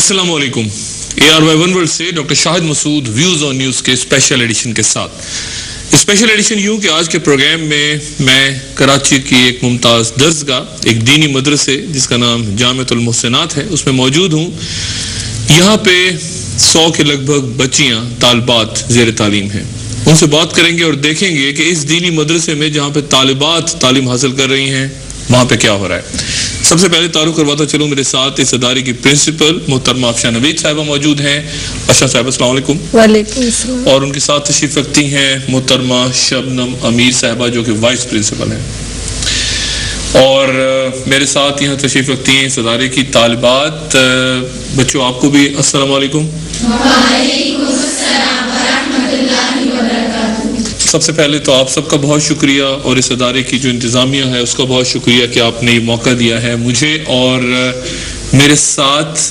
अस्सलाम वालेकुम। ARY one world से doctor Shahid Masood views on news के स्पेशल एडिशन के साथ। स्पेशल एडिशन यूं कि आज के प्रोग्राम में मैं कराची की एक मुमताज़ दर्सगाह, एक दीनी मदरसे जिसका नाम जामिअतुल मुहसिनात है, उसमें मौजूद हूँ। यहाँ पे 100 के लगभग बच्चियाँ तालिबात ज़ेर तालीम हैं। उनसे बात करेंगे और देखेंगे कि इस दीनी मदरसे में जहाँ पे तालिबात तालीम हासिल कर रही हैं वहाँ पे क्या हो रहा है। सबसे पहले तारुफ करवाता चलूँ, मेरे साथ इस अदारे की प्रिंसिपल मोहतरमा अफशा नवीद साहिबा मौजूद हैं। अफशा साहिबा अस्सलाम वालेकुम। वालेकुम अस्सलाम। और उनके साथ तशरीफ रखती हैं मोहतरमा शबनम अमीर साहिबा जो कि वाइस प्रिंसिपल हैं। और मेरे साथ यहाँ तशरीफ रखती हैं इस अदारे की तालिबात। बच्चों आपको भी अस्सलाम वालेकुम। सबसे पहले तो आप सबका बहुत शुक्रिया और इस अदारे की जो इंतज़ामिया है उसका बहुत शुक्रिया कि आपने ये मौका दिया है मुझे और मेरे साथ।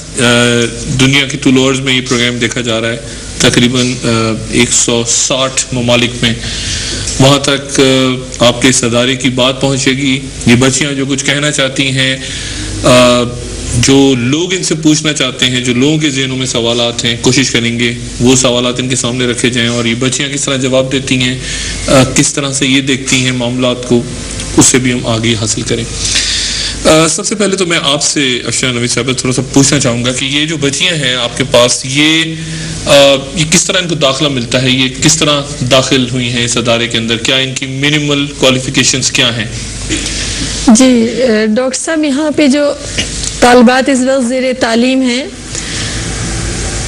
दुनिया के तुलोर्स में ये प्रोग्राम देखा जा रहा है, तकरीबन 160 ममालिक में। वहाँ तक आपके इस अदारे की बात पहुँचेगी। ये बच्चियाँ जो कुछ कहना चाहती हैं, जो लोग इनसे पूछना चाहते हैं, जो लोगों के ज़हनों में सवालात हैं, कोशिश करेंगे वो सवालात इनके सामने रखे जाएं और ये बच्चियाँ किस तरह जवाब देती हैं, किस तरह से ये देखती हैं मामलात को, उससे भी हम आगे हासिल करें। सबसे पहले तो मैं आपसे अफशा नवीद साहब थोड़ा सा पूछना चाहूँगा कि ये जो बच्चियाँ हैं आपके पास, ये किस तरह इनको दाखिला मिलता है, ये किस तरह दाखिल हुई हैं इस अदारे के अंदर, क्या इनकी मिनिमल क्वालिफिकेशंस क्या हैं? जी डॉक्टर साहब, यहाँ पे जो तालिबात इस वक्त ज़ेर तालीम हैं,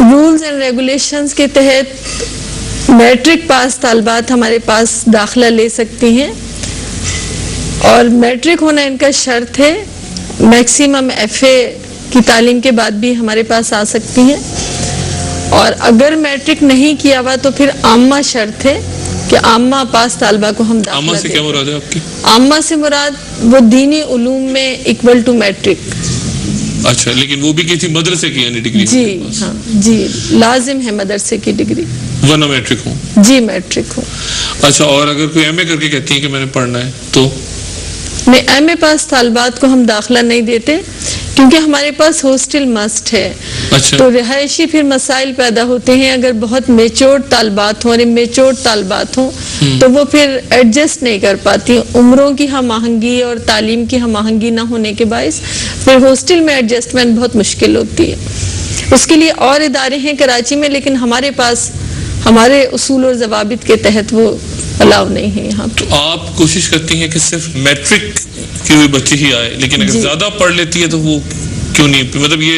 रूल्स एंड रेगुलेशंस के तहत मैट्रिक पास तालिबात हमारे पास दाखिला ले सकती हैं और मैट्रिक होना इनका शर्त है। मैक्सिमम FA की तालीम के बाद भी हमारे पास आ सकती हैं और अगर मैट्रिक नहीं किया हुआ तो फिर आम्मा शर्त है कि आम्मा पास तालिबा को हम दाखिला आम्मा से क्या मुराद है आपकी? आम्मा से मुराद वो दीनी उलूम में इक्वल टू मैट्रिक। अच्छा, लेकिन वो भी की थी मदरसे की यानी डिग्री? जी हाँ जी, लाजिम है मदरसे की डिग्री, वरना मैट्रिक हूँ। जी मैट्रिक हूँ। अच्छा, और अगर कोई MA करके कहती है कि मैंने पढ़ना है तो? नहीं, MA पास तालिबात को हम दाखिला नहीं देते क्योंकि हमारे पास हॉस्टल मस्ट है। अच्छा। तो रिहायशी फिर मसाइल पैदा होते हैं। अगर बहुत मेच्योर्ड तालिबात हों, मेच्योर्ड तालिबात हों तो वो फिर एडजस्ट नहीं कर पाती। उम्रों की हम आहंगी और तालीम की हम आहंगी ना होने के बायस फिर हॉस्टल में एडजस्टमेंट बहुत मुश्किल होती है। उसके लिए और इदारे हैं कराची में, लेकिन हमारे पास हमारे उसूल और ज़वाबित के तहत वो अलाउ नहीं है यहाँ। तो आप कोशिश करती हैं कि सिर्फ मैट्रिक की हुई बच्ची ही आए, लेकिन अगर ज्यादा पढ़ लेती है तो वो क्यों नहीं? मतलब ये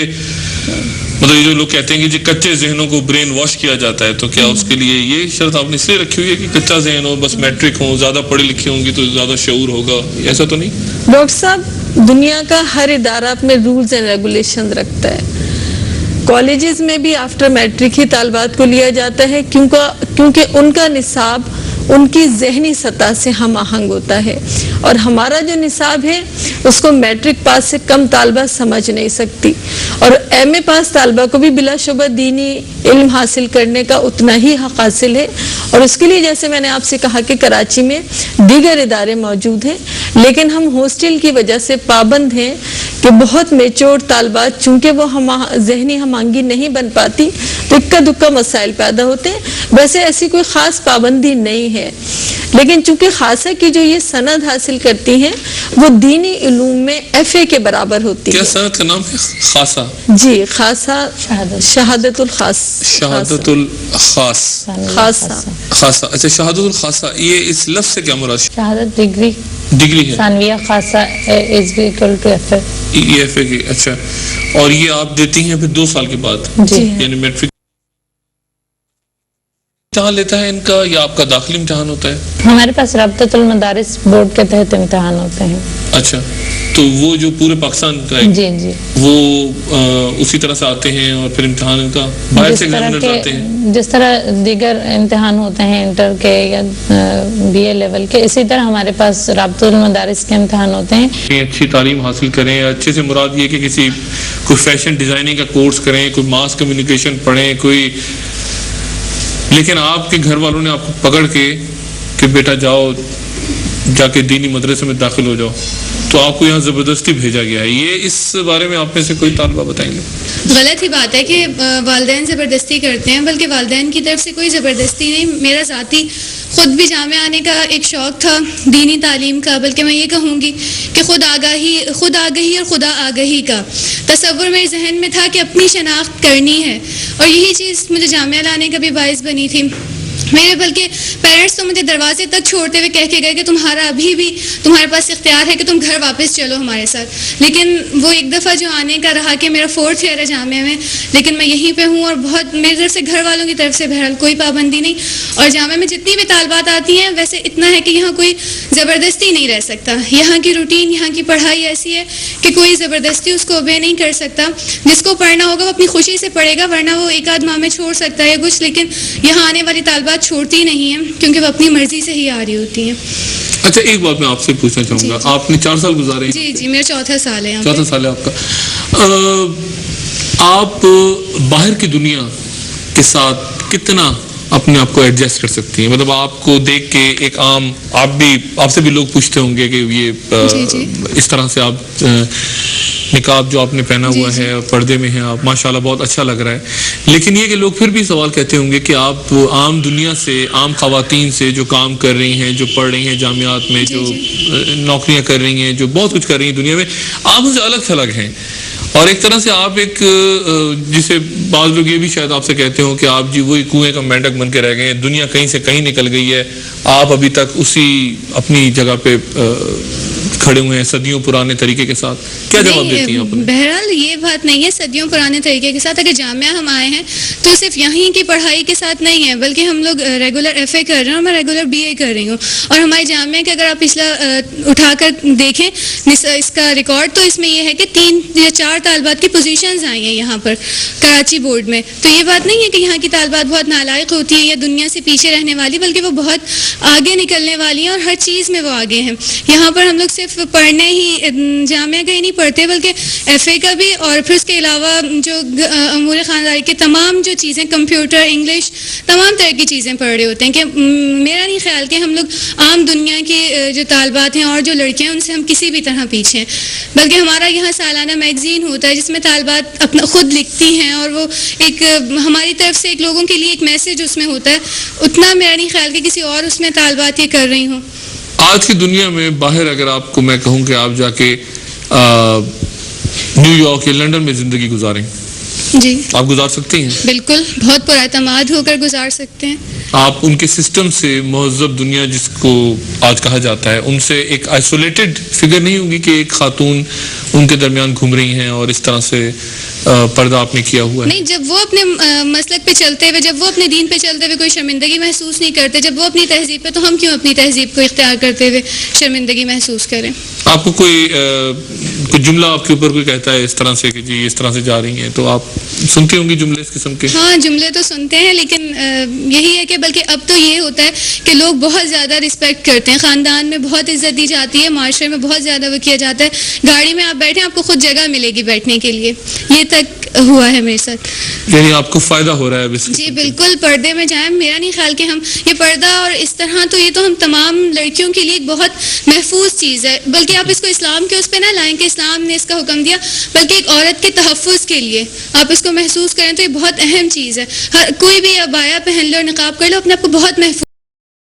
जो लोग कहते हैं कि जी कच्चे जहनों को ब्रेन वॉश किया जाता है, तो क्या उसके लिए ये शर्त आपने इसलिए रखी हुई है कि कच्चा जहन हो, बस मैट्रिक हो, ज्यादा पढ़ी लिखी होंगी तो ज्यादा शऊर होगा, ऐसा तो नहीं? डॉक्टर साहब, दुनिया का हर इदारा अपने रूल्स एंड रेगुलेशन रखता है। कॉलेजेस में भी आफ्टर मैट्रिक ही तालिबात को लिया जाता है क्योंकि उनका निसाब उनकी जहनी सतह से हम आहंग होता है और हमारा जो निसाब है उसको मैट्रिक पास से कम तालिबा समझ नहीं सकती और MA पास तालिबा को भी बिलाशुबा दीनी इल्म हासिल करने का उतना ही हक हासिल है। और उसके लिए जैसे मैंने आपसे कहा कि कराची में दीगर इदारे मौजूद हैं, लेकिन हम हॉस्टल की वजह से पाबंद हैं कि बहुत मेच्योर तालिबात चूँकि वो जहनी हमांगी नहीं बन पाती तो इक्का दुक्का मसाइल पैदा होते हैं। वैसे ऐसी कोई ख़ास पाबंदी नहीं है, लेकिन चूंकि खासा की जो ये सनद हासिल करती हैं वो दीनी इल्म में FA के बराबर होती है। क्या सनद का नाम है? खासा? जी, खासा, शहादतुल खास। शहादतुल खास, खासा, खासा। अच्छा, शहादतुल खासा, ये इस लफ्ज से क्या मुराद? शहादत डिग्री है। सानविया खासा इज इक्वल टू FA। ये FA की। अच्छा, और ये आप देती हैं फिर 2 साल के बाद? जी, यानी मैट्रिक इम्तिहान लेता है इनका या आपका दाखिली इम्तिहान होता है? हमारे पास राब्ततुल मदारिस बोर्ड के तहत इम्तिहान होते हैं। अच्छा, तो वो जो पूरे पाकिस्तान का है, जी वो उसी तरह से आते हैं और फिर इम्तिहान इनका बाहर से एग्जामिनर्स आते हैं? जिस तरह दीगर इम्तिहान होते हैं इंटर के या BA लेवल के, इसी तरह हमारे पास राब्ततुल मदारिस के इम्तिहान होते हैं। अच्छी तालीम हासिल करें, अच्छे से मुराद ये कि कोई फैशन डिजाइनिंग का कोर्स करें, कोई मास कम्युनिकेशन पढ़ें, लेकिन आपके घर वालों ने आपको पकड़ के कि बेटा जाओ जाके दीनी मदरसे में दाखिल हो जाओ, تو آپ کو یہاں زبردستی بھیجا گیا ہے. یہ اس بارے میں آپ میں سے کوئی طالبہ بتائیں گے؟ غلط ہی بات ہے کہ والدین زبردستی کرتے ہیں، بلکہ والدین کی طرف سے کوئی زبردستی نہیں. میرا ذاتی خود بھی جامعہ آنے کا ایک شوق تھا دینی تعلیم کا، بلکہ میں یہ کہوں گی کہ خود آگاہی اور خدا آگاہی کا تصور میرے ذہن میں تھا کہ اپنی شناخت کرنی ہے، اور یہی چیز مجھے جامعہ لانے کا بھی باعث بنی تھی. میرے بلکہ پیرنٹس تو مجھے دروازے تک چھوڑتے ہوئے کہہ کے گئے کہ تمہارا ابھی بھی تمہارے پاس اختیار ہے کہ تم گھر واپس چلو ہمارے ساتھ. لیکن وہ ایک دفعہ جو آنے کا رہا کہ میرا 4th ایئر ہے جامعہ میں، لیکن میں یہیں پہ ہوں، اور بہت میری طرف سے گھر والوں کی طرف سے بہرحال کوئی پابندی نہیں. اور جامعہ میں جتنی بھی طالبات آتی ہیں، ویسے اتنا ہے کہ یہاں کوئی زبردستی نہیں رہ سکتا. یہاں کی روٹین، یہاں کی پڑھائی ایسی ہے کہ کوئی زبردستی اس کو اوبے نہیں کر سکتا. جس کو پڑھنا ہوگا وہ اپنی خوشی سے پڑھے گا، ورنہ وہ ایک آدھ ماہ میں چھوڑ سکتا ہے کچھ. لیکن یہاں آنے والی طالبات چھوڑتی نہیں ہیں، کیونکہ وہ اپنی مرضی سے ہی آ رہی ہوتی ہیں. اچھا، ایک بات میں آپ سے پوچھنا چاہوں گا. آپ نے 4 سال گزارے ہیں؟ جی میرا 4تھا سال ہے. 4تھا سال ہے آپ کا. آپ باہر کی دنیا کے ساتھ کتنا اپنے آپ کو ایڈجسٹ کر سکتی ہیں؟ مطلب آپ کو دیکھ کے ایک عام آپ سے بھی لوگ پوچھتے ہوں گے کہ یہ اس طرح سے آپ نقاب جو آپ نے پہنا ہوا ہے اور پردے میں ہیں آپ، ماشاءاللہ بہت اچھا لگ رہا ہے. لیکن یہ کہ لوگ پھر بھی سوال کہتے ہوں گے کہ آپ عام دنیا سے، عام خواتین سے جو کام کر رہی ہیں، جو پڑھ رہی ہیں جامعات میں، جو نوکریاں کر رہی ہیں، جو بہت کچھ کر رہی ہیں دنیا میں، آپ ان سے الگ تھلگ ہیں. اور ایک طرح سے آپ ایک جسے بعض لوگ یہ بھی شاید آپ سے کہتے ہوں کہ آپ جی وہی کنویں کا مینڈک بن کے رہ گئے ہیں، دنیا کہیں سے کہیں نکل گئی ہے، آپ ابھی تک اسی اپنی جگہ پہ کھڑے ہوئے ہیں صدیوں پرانے طریقے کے ساتھ. کیا جواب دیتی ہیں آپ؟ بہرحال یہ بات نہیں ہے صدیوں پرانے طریقے کے ساتھ. اگر جامعہ ہم آئے ہیں تو صرف یہیں کی پڑھائی کے ساتھ نہیں ہے، بلکہ ہم لوگ ریگولر FA کر رہے ہیں اور میں ریگولر BA کر رہی ہوں. اور ہمارے جامعہ کے اگر آپ پچھلا اٹھا کر دیکھیں اس کا ریکارڈ، تو اس میں یہ ہے کہ 3 یا 4 طالبات کی پوزیشنز آئی ہیں یہاں پر کراچی بورڈ میں. تو یہ بات نہیں ہے کہ یہاں کی طالبات بہت نالائق ہوتی ہیں یا دنیا سے پیچھے رہنے والی، بلکہ وہ بہت آگے نکلنے والی ہیں اور ہر چیز میں وہ آگے ہیں. یہاں پر ہم لوگ صرف پڑھنے ہی جامعہ کا ہی نہیں پڑھتے، بلکہ FA کا بھی، اور پھر اس کے علاوہ جو امور خاندانی کے تمام جو چیزیں، کمپیوٹر، انگلش، تمام طرح کی چیزیں پڑھ رہے ہوتے ہیں. کہ میرا نہیں خیال کہ ہم لوگ عام دنیا کی جو طالبات ہیں اور جو لڑکیاں ہیں ان سے ہم کسی بھی طرح پیچھے ہیں. بلکہ ہمارا یہاں سالانہ میگزین ہوتا ہے جس میں طالبات اپنا خود لکھتی ہیں، اور وہ ایک ہماری طرف سے ایک لوگوں کے لیے ایک میسج اس میں ہوتا ہے. اتنا میرا نہیں خیال کہ کسی اور اس میں طالبات یہ کر رہی ہوں. آج کی دنیا میں باہر اگر آپ کو میں کہوں کہ آپ جا کے نیو یارک یا لنڈن میں زندگی گزاریں، جی آپ گزار سکتی ہیں؟ بالکل، بہت پراعتماد ہو کر گزار سکتے ہیں. آپ ان کے سسٹم سے، مہذب دنیا جس کو آج کہا جاتا ہے، ان سے ایک آئسولیٹڈ فگر نہیں ہوگی کہ ایک خاتون ان کے درمیان گھوم رہی ہیں اور اس طرح سے پردہ آپ نے کیا ہوا ہے؟ نہیں، جب وہ اپنے مسلک پہ چلتے ہوئے، جب وہ اپنے دین پہ چلتے ہوئے کوئی شرمندگی محسوس نہیں کرتے، جب وہ اپنی تہذیب پہ، تو ہم کیوں اپنی تہذیب کو اختیار کرتے ہوئے شرمندگی محسوس کریں؟ آپ کو کوئی جملہ آپ کے اوپر کوئی کہتا ہے اس طرح سے کہ جی اس طرح سے جا رہی ہیں، تو آپ سنتی ہوں گی جملے اس قسم کے؟ ہاں، جملے تو سنتے ہیں، لیکن یہی ہے کہ بلکہ اب تو یہ ہوتا ہے کہ لوگ بہت زیادہ رسپیکٹ کرتے ہیں. خاندان میں بہت عزت دی جاتی ہے، معاشرے میں بہت زیادہ وہ کیا جاتا ہے. گاڑی میں آپ بیٹھیں، آپ کو خود جگہ ملے گی بیٹھنے کے لیے. یہ تک ہوا ہے میرے ساتھ. یعنی آپ کو فائدہ ہو رہا ہے؟ جی بالکل. پردے میں جائیں، میرا نہیں خیال کہ ہم یہ پردہ اور اس طرح، تو یہ تو ہم تمام لڑکیوں کے لیے ایک بہت محفوظ چیز ہے. بلکہ آپ اس کو اسلام کے اس پہ نہ لائیں کہ اسلام نے اس کا حکم دیا، بلکہ ایک عورت کے تحفظ کے لیے آپ اس کو محسوس کریں تو یہ بہت اہم چیز ہے. کوئی بھی عبایا پہن لو اور نقاب کر لو، اپنے آپ کو بہت محفوظ